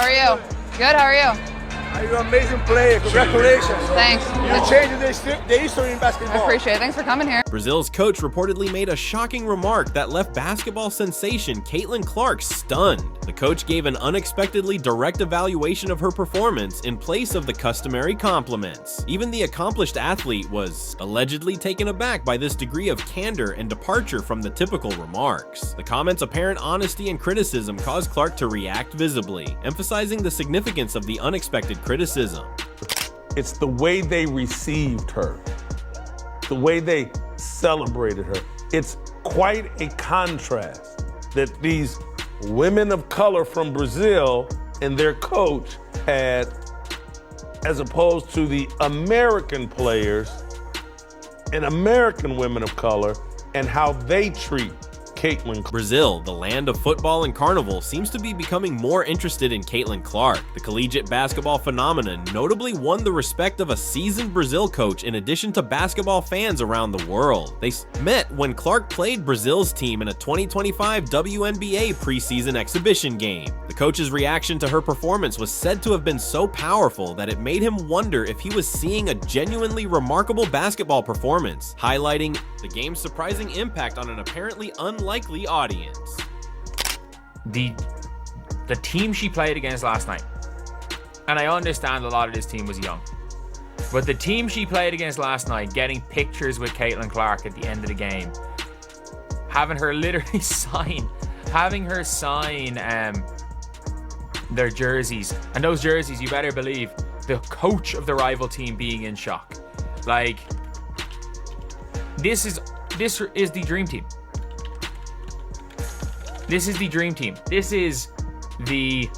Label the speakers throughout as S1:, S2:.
S1: How are you? Good, how are you?
S2: You're an amazing player. Congratulations.
S1: Thanks.
S2: You're changing the history in basketball.
S1: I appreciate it. Thanks for coming here.
S3: Brazil's coach reportedly made a shocking remark that left basketball sensation Caitlin Clark stunned. The coach gave an unexpectedly direct evaluation of her performance in place of the customary compliments. Even the accomplished athlete was allegedly taken aback by this degree of candor and departure from the typical remarks. The comment's apparent honesty and criticism caused Clark to react visibly, emphasizing the significance of the unexpected criticism.
S4: It's the way they received her, the way they celebrated her. It's quite a contrast that these women of color from Brazil and their coach had, as opposed to the American players and American women of color and how they treat Caitlin.
S3: Brazil, the land of football and carnival, seems to be becoming more interested in Caitlin Clark. The collegiate basketball phenomenon notably won the respect of a seasoned Brazil coach in addition to basketball fans around the world. They met when Clark played Brazil's team in a 2025 WNBA preseason exhibition game. The coach's reaction to her performance was said to have been so powerful that it made him wonder if he was seeing a genuinely remarkable basketball performance, highlighting the game's surprising impact on an apparently unlikely audience.
S5: The team she played against last night, and I understand a lot of this team was young, but the team she played against last night, getting pictures with Caitlin Clark at the end of the game, having her literally sign their jerseys, and those jerseys, you better believe the coach of the rival team being in shock. Like, this is the dream team. This is the dream team. This is the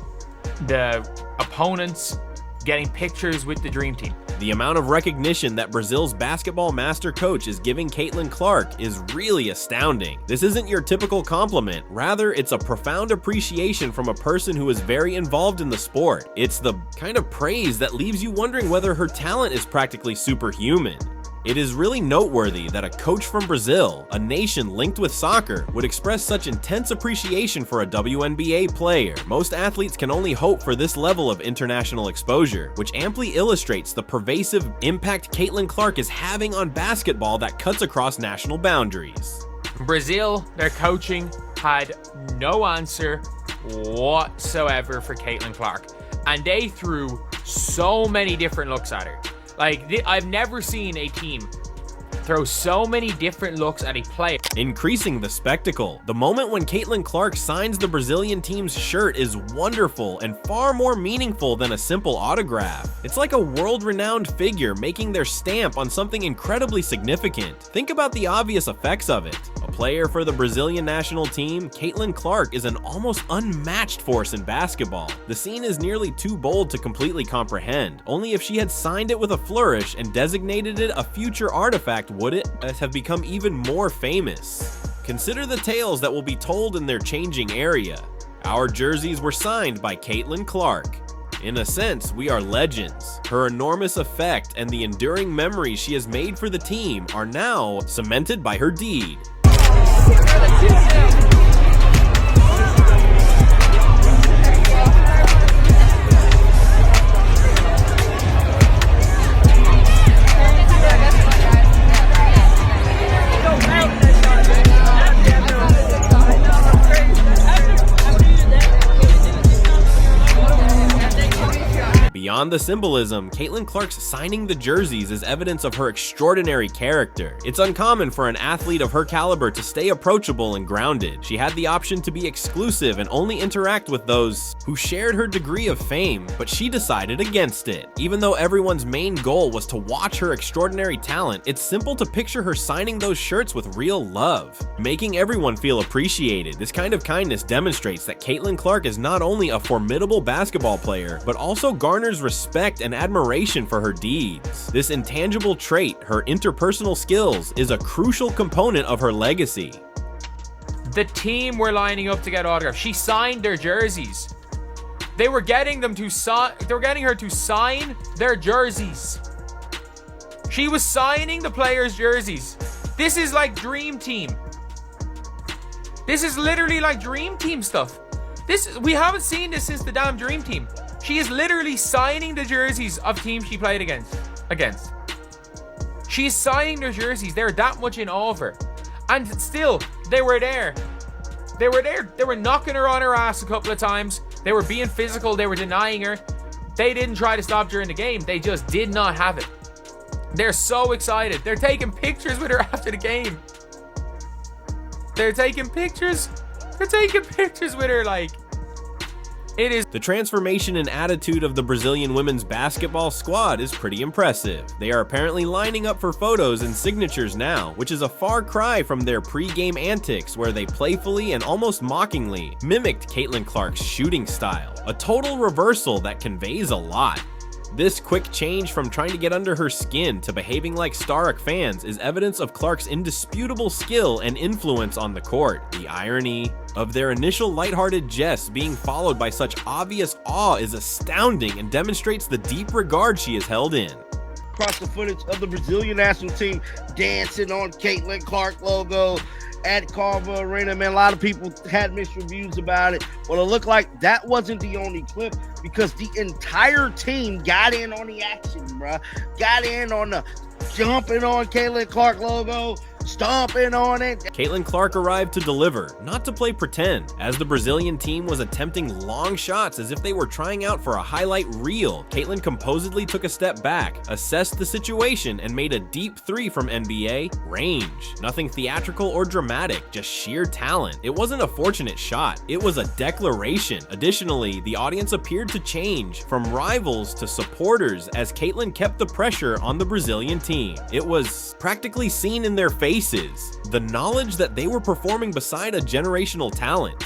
S5: opponents getting pictures with the dream team.
S3: The amount of recognition that Brazil's basketball master coach is giving Caitlin Clark is really astounding. This isn't your typical compliment. Rather, it's a profound appreciation from a person who is very involved in the sport. It's the kind of praise that leaves you wondering whether her talent is practically superhuman. It is really noteworthy that a coach from Brazil, a nation linked with soccer, would express such intense appreciation for a WNBA player. Most athletes can only hope for this level of international exposure, which amply illustrates the pervasive impact Caitlin Clark is having on basketball that cuts across national boundaries.
S5: Brazil, their coaching had no answer whatsoever for Caitlin Clark, and they threw so many different looks at her. Like, I've never seen a team throw so many different looks at a player.
S3: Increasing the spectacle. The moment when Caitlin Clark signs the Brazilian team's shirt is wonderful and far more meaningful than a simple autograph. It's like a world-renowned figure making their stamp on something incredibly significant. Think about the obvious effects of it. A player for the Brazilian national team, Caitlin Clark is an almost unmatched force in basketball. The scene is nearly too bold to completely comprehend. Only if she had signed it with a flourish and designated it a future artifact would it have become even more famous. Consider the tales that will be told in their changing area. Our jerseys were signed by Caitlin Clark. In a sense, we are legends. Her enormous effect and the enduring memories she has made for the team are now cemented by her deed. Beyond the symbolism, Caitlin Clark's signing the jerseys is evidence of her extraordinary character. It's uncommon for an athlete of her caliber to stay approachable and grounded. She had the option to be exclusive and only interact with those who shared her degree of fame, but she decided against it. Even though everyone's main goal was to watch her extraordinary talent, it's simple to picture her signing those shirts with real love, making everyone feel appreciated. This kind of kindness demonstrates that Caitlin Clark is not only a formidable basketball player, but also garners respect and admiration for her deeds. This intangible trait, her interpersonal skills, is a crucial component of her legacy.
S5: The team were lining up to get autographs. She signed their jerseys. They were getting them to sign. They were getting her to sign their jerseys. She was signing the players' jerseys. This is like Dream Team. This is literally like Dream Team stuff. We haven't seen this since the damn Dream Team. She is literally signing the jerseys of teams she played against. She's signing their jerseys. They're that much in awe of her. And still, they were there. They were there. They were knocking her on her ass a couple of times. They were being physical. They were denying her. They didn't try to stop during the game. They just did not have it. They're so excited. They're taking pictures with her after the game. They're taking pictures with her, like, it is.
S3: The transformation and attitude of the Brazilian women's basketball squad is pretty impressive. They are apparently lining up for photos and signatures now, which is a far cry from their pre-game antics where they playfully and almost mockingly mimicked Caitlin Clark's shooting style, a total reversal that conveys a lot. This quick change from trying to get under her skin to behaving like Stark fans is evidence of Clark's indisputable skill and influence on the court. The irony of their initial lighthearted jests being followed by such obvious awe is astounding and demonstrates the deep regard she is held in.
S6: Across the footage of the Brazilian national team dancing on Caitlin Clark logo at Carver Arena. Man, a lot of people had mixed reviews about it. Well, it looked like that wasn't the only clip because the entire team got in on the action, bruh. Got in on the jumping on Caitlin Clark logo, stomping on it.
S3: Caitlin Clark arrived to deliver, not to play pretend, as the Brazilian team was attempting long shots as if they were trying out for a highlight reel. Caitlin composedly took a step back, assessed the situation, and made a deep three from NBA range. Nothing theatrical or dramatic, just sheer talent. It wasn't a fortunate shot, it was a declaration. Additionally, the audience appeared to change from rivals to supporters as Caitlin kept the pressure on the Brazilian team. It was practically seen in their faces, the knowledge that they were performing beside a generational talent.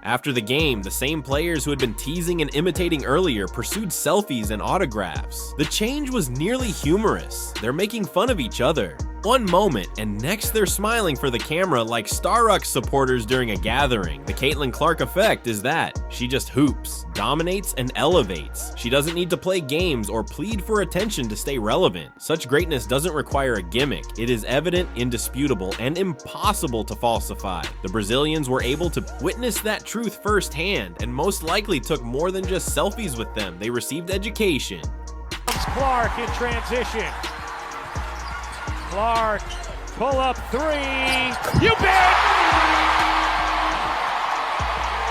S3: After the game, the same players who had been teasing and imitating earlier pursued selfies and autographs. The change was nearly humorous. They're making fun of each other. One moment, and next they're smiling for the camera like Starbucks supporters during a gathering. The Caitlin Clark effect is that. She just hoops, dominates, and elevates. She doesn't need to play games or plead for attention to stay relevant. Such greatness doesn't require a gimmick. It is evident, indisputable, and impossible to falsify. The Brazilians were able to witness that truth firsthand, and most likely took more than just selfies with them. They received education.
S7: Clark in transition. Clark, pull up three. You bet!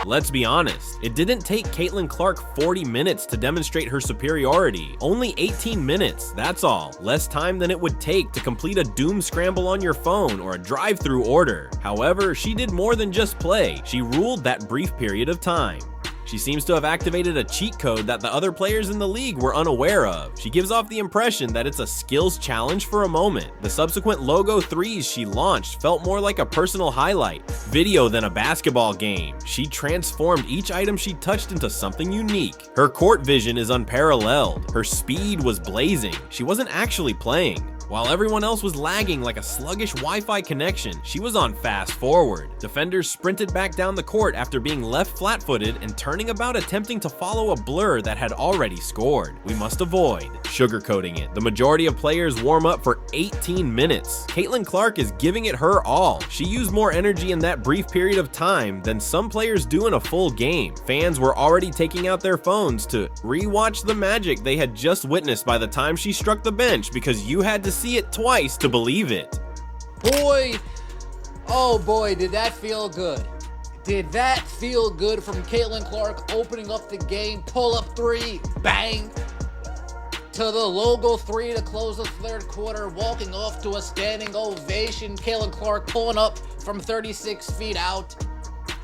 S3: Let's be honest, it didn't take Caitlin Clark 40 minutes to demonstrate her superiority. Only 18 minutes, that's all. Less time than it would take to complete a doom scramble on your phone or a drive-through order. However, she did more than just play. She ruled that brief period of time. She seems to have activated a cheat code that the other players in the league were unaware of. She gives off the impression that it's a skills challenge for a moment. The subsequent logo threes she launched felt more like a personal highlight video than a basketball game. She transformed each item she touched into something unique. Her court vision is unparalleled. Her speed was blazing. She wasn't actually playing. While everyone else was lagging like a sluggish Wi-Fi connection, she was on fast forward. Defenders sprinted back down the court after being left flat-footed and turning about attempting to follow a blur that had already scored. We must avoid sugarcoating it. The majority of players warm up for 18 minutes. Caitlin Clark is giving it her all. She used more energy in that brief period of time than some players do in a full game. Fans were already taking out their phones to re-watch the magic they had just witnessed by the time she struck the bench because you had to see it twice to believe it.
S8: Boy, oh boy, did that feel good. Did that feel good from Caitlin Clark opening up the game, pull-up three, bang, to the logo three to close the third quarter, walking off to a standing ovation. Caitlin Clark pulling up from 36 feet out.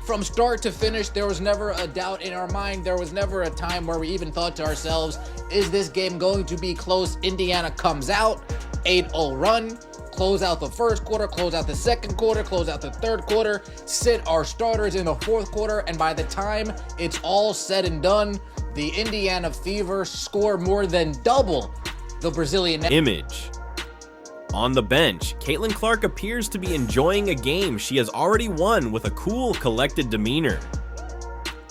S8: From start to finish, there was never a doubt in our mind. There was never a time where we even thought to ourselves, is this game going to be close? Indiana comes out, 8-0 run, close out the first quarter, close out the second quarter, close out the third quarter, sit our starters in the fourth quarter, and by the time it's all said and done, the Indiana Fever score more than double the Brazilian
S3: image. On the bench, Caitlin Clark appears to be enjoying a game she has already won with a cool, collected demeanor.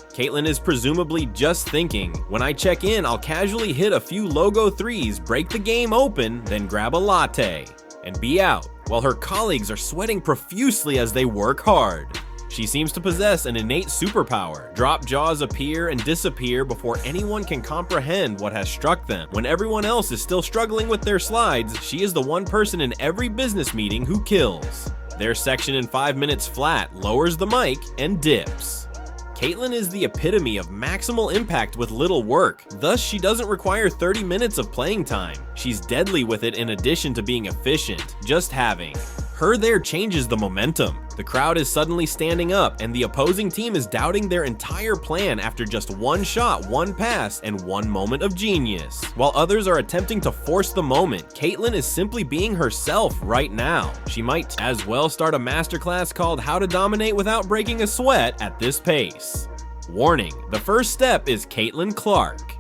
S3: Caitlin is presumably just thinking, when I check in, I'll casually hit a few logo threes, break the game open, then grab a latte, and be out, while her colleagues are sweating profusely as they work hard. She seems to possess an innate superpower. Drop jaws appear and disappear before anyone can comprehend what has struck them. When everyone else is still struggling with their slides, she is the one person in every business meeting who kills. Their section in 5 minutes flat lowers the mic and dips. Caitlyn is the epitome of maximal impact with little work, thus she doesn't require 30 minutes of playing time. She's deadly with it in addition to being efficient. Just having her there changes the momentum. The crowd is suddenly standing up, and the opposing team is doubting their entire plan after just one shot, one pass, and one moment of genius. While others are attempting to force the moment, Caitlyn is simply being herself right now. She might as well start a masterclass called How to Dominate Without Breaking a Sweat at this pace. Warning, the first step is Caitlyn Clark.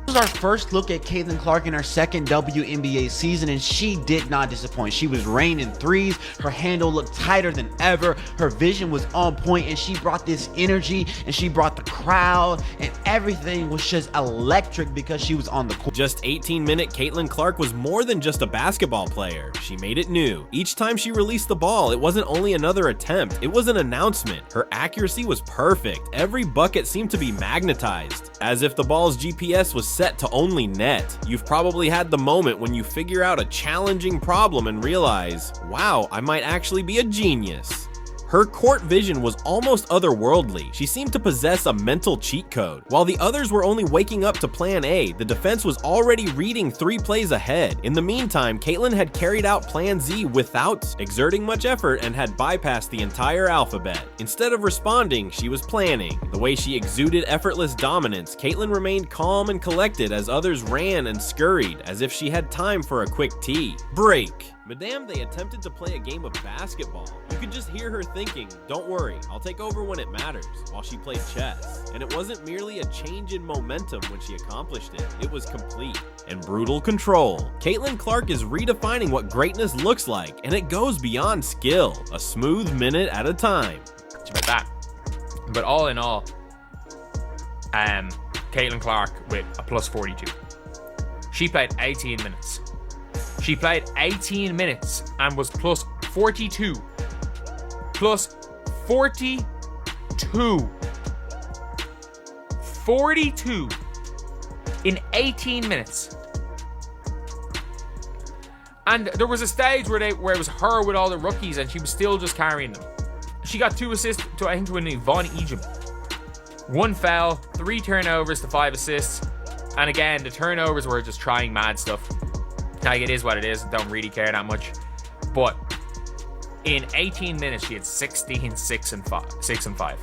S9: This was our first look at Caitlyn Clark in her second WNBA season, and she did not disappoint. She was raining threes, her handle looked tighter than ever, her vision was on point, and she brought this energy, and she brought the crowd, and everything was just electric because she was on the court.
S3: Just 18-minute Caitlyn Clark was more than just a basketball player. She made it new. Each time she released the ball, it wasn't only another attempt, it was an announcement. Her accuracy was perfect. Every bucket seemed to be magnetized, as if the ball's GPS was set to only net. You've probably had the moment when you figure out a challenging problem and realize, wow, I might actually be a genius. Her court vision was almost otherworldly. She seemed to possess a mental cheat code. While the others were only waking up to plan A, the defense was already reading 3 plays ahead. In the meantime, Caitlyn had carried out plan Z without exerting much effort and had bypassed the entire alphabet. Instead of responding, she was planning. The way she exuded effortless dominance, Caitlyn remained calm and collected as others ran and scurried, as if she had time for a quick tea. Break. Madame, they attempted to play a game of basketball. You could just hear her thinking, don't worry, I'll take over when it matters, while she played chess. And it wasn't merely a change in momentum when she accomplished it, it was complete and brutal control. Caitlyn Clark is redefining what greatness looks like, and it goes beyond skill, a smooth minute at a time.
S5: It's about that. But all in all, Caitlyn Clark with a plus 42. She played 18 minutes. She played 18 minutes and was plus 42. Plus 42. 42 in 18 minutes. And there was a stage where it was her with all the rookies and she was still just carrying them. She got 2 assists to, I think, to a Von Egypt. 1 foul, 3 turnovers to 5 assists. And again, the turnovers were just trying mad stuff. Like, it is what it is. Don't really care that much. But in 18 minutes, she had 16, 6, and 5.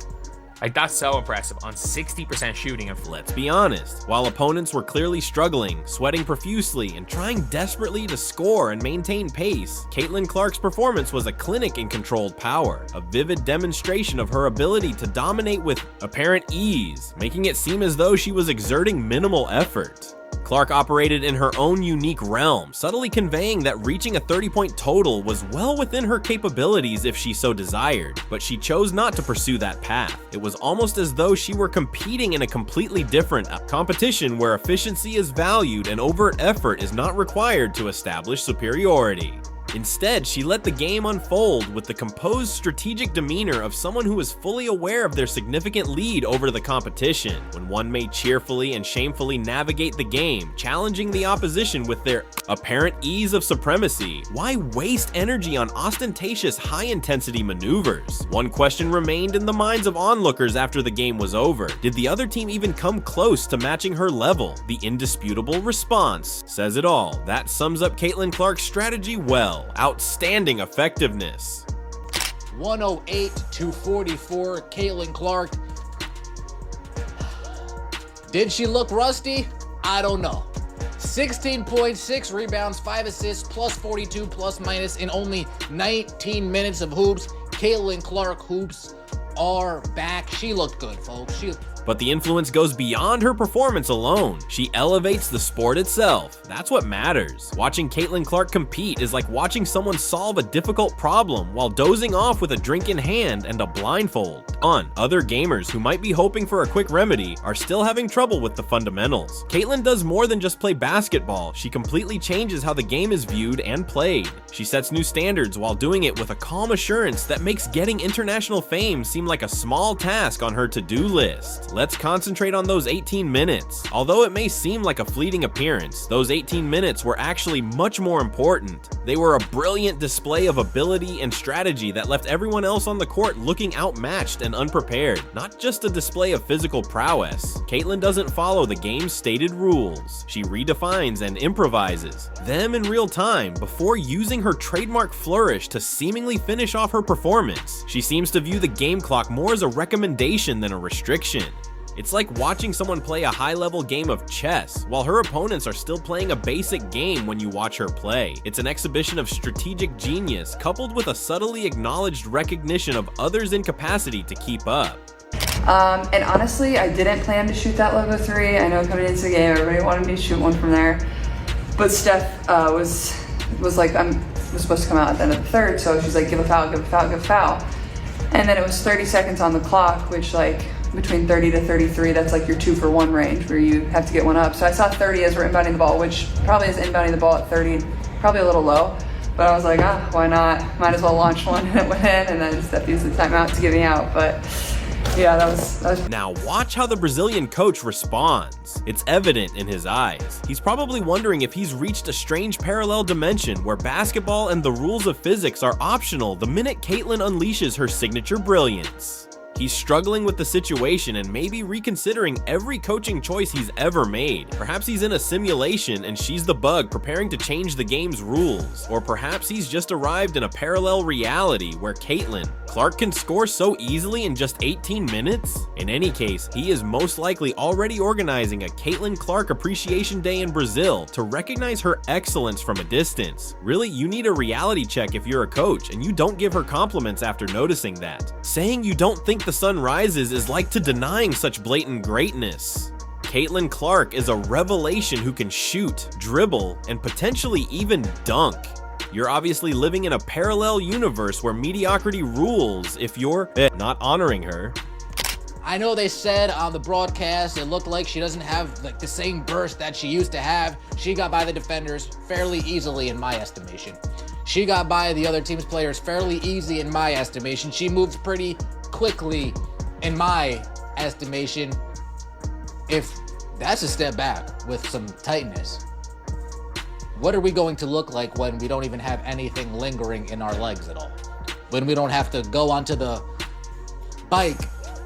S5: Like, that's so impressive on 60% shooting. And
S3: let's be honest, while opponents were clearly struggling, sweating profusely, and trying desperately to score and maintain pace, Caitlyn Clark's performance was a clinic in controlled power, a vivid demonstration of her ability to dominate with apparent ease, making it seem as though she was exerting minimal effort. Clark operated in her own unique realm, subtly conveying that reaching a 30-point total was well within her capabilities if she so desired, but she chose not to pursue that path. It was almost as though she were competing in a completely different competition where efficiency is valued and overt effort is not required to establish superiority. Instead, she let the game unfold with the composed, strategic demeanor of someone who is fully aware of their significant lead over the competition, when one may cheerfully and shamefully navigate the game, challenging the opposition with their apparent ease of supremacy. Why waste energy on ostentatious, high-intensity maneuvers? One question remained in the minds of onlookers after the game was over. Did the other team even come close to matching her level? The indisputable response says it all. That sums up Caitlyn Clark's strategy well. Outstanding effectiveness.
S8: 108 to 44, Caitlyn Clark. Did she look rusty? I don't know. 16.6 rebounds, 5 assists, plus 42 plus minus in only 19 minutes of hoops. Caitlyn Clark hoops are back. She looked good, folks.
S3: But the influence goes beyond her performance alone. She elevates the sport itself. That's what matters. Watching Caitlin Clark compete is like watching someone solve a difficult problem while dozing off with a drink in hand and a blindfold on. Other gamers who might be hoping for a quick remedy are still having trouble with the fundamentals. Caitlin does more than just play basketball. She completely changes how the game is viewed and played. She sets new standards while doing it with a calm assurance that makes getting international fame seem like a small task on her to-do list. Let's concentrate on those 18 minutes. Although it may seem like a fleeting appearance, those 18 minutes were actually much more important. They were a brilliant display of ability and strategy that left everyone else on the court looking outmatched and unprepared. Not just a display of physical prowess. Caitlin doesn't follow the game's stated rules. She redefines and improvises them in real time before using her trademark flourish to seemingly finish off her performance. She seems to view the game clock more as a recommendation than a restriction. It's like watching someone play a high-level game of chess while her opponents are still playing a basic game when you watch her play. It's an exhibition of strategic genius coupled with a subtly acknowledged recognition of others' incapacity to keep up.
S1: And honestly, I didn't plan to shoot that logo 3. I know coming into the game, everybody wanted me to shoot one from there. But Steph was like, was supposed to come out at the end of the third, so she's like, give a foul, give a foul, give a foul. And then it was 30 seconds on the clock, which like between 30 to 33, that's like your 2-for-1 range where you have to get one up. So I saw 30 as we're inbounding the ball, which probably is inbounding the ball at 30, probably a little low. But I was like, why not? Might as well launch one, and it went in, and then Steph used the timeout to get me out. But yeah, that was...
S3: Now watch how the Brazilian coach responds. It's evident in his eyes. He's probably wondering if he's reached a strange parallel dimension where basketball and the rules of physics are optional the minute Caitlin unleashes her signature brilliance. He's struggling with the situation and maybe reconsidering every coaching choice he's ever made. Perhaps he's in a simulation and she's the bug preparing to change the game's rules. Or perhaps he's just arrived in a parallel reality where Caitlin Clark can score so easily in just 18 minutes? In any case, he is most likely already organizing a Caitlin Clark Appreciation Day in Brazil to recognize her excellence from a distance. Really, you need a reality check if you're a coach and you don't give her compliments after noticing that. Saying you don't think the sun rises is like to denying such blatant greatness. Caitlin Clark is a revelation who can shoot, dribble, and potentially even dunk. You're obviously living in a parallel universe where mediocrity rules if you're not honoring her.
S8: I know they said on the broadcast it looked like she doesn't have like the same burst that she used to have. She got by the defenders fairly easily in my estimation. She got by the other team's players fairly easy in my estimation. She moves pretty quickly in my estimation. If that's a step back with some tightness, what are we going to look like when we don't even have anything lingering in our legs at all? When we don't have to go onto the bike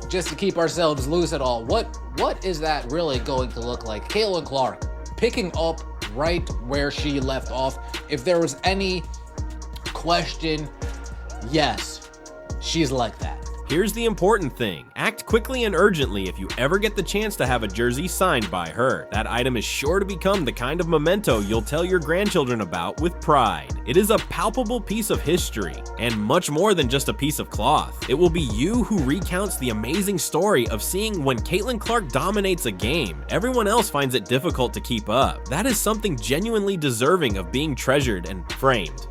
S8: just to keep ourselves loose at all? What is that really going to look like? Caitlin Clark picking up right where she left off. If there was any question, yes, she's like that.
S3: Here's the important thing. Act quickly and urgently if you ever get the chance to have a jersey signed by her. That item is sure to become the kind of memento you'll tell your grandchildren about with pride. It is a palpable piece of history, and much more than just a piece of cloth. It will be you who recounts the amazing story of seeing when Caitlin Clark dominates a game. Everyone else finds it difficult to keep up. That is something genuinely deserving of being treasured and framed.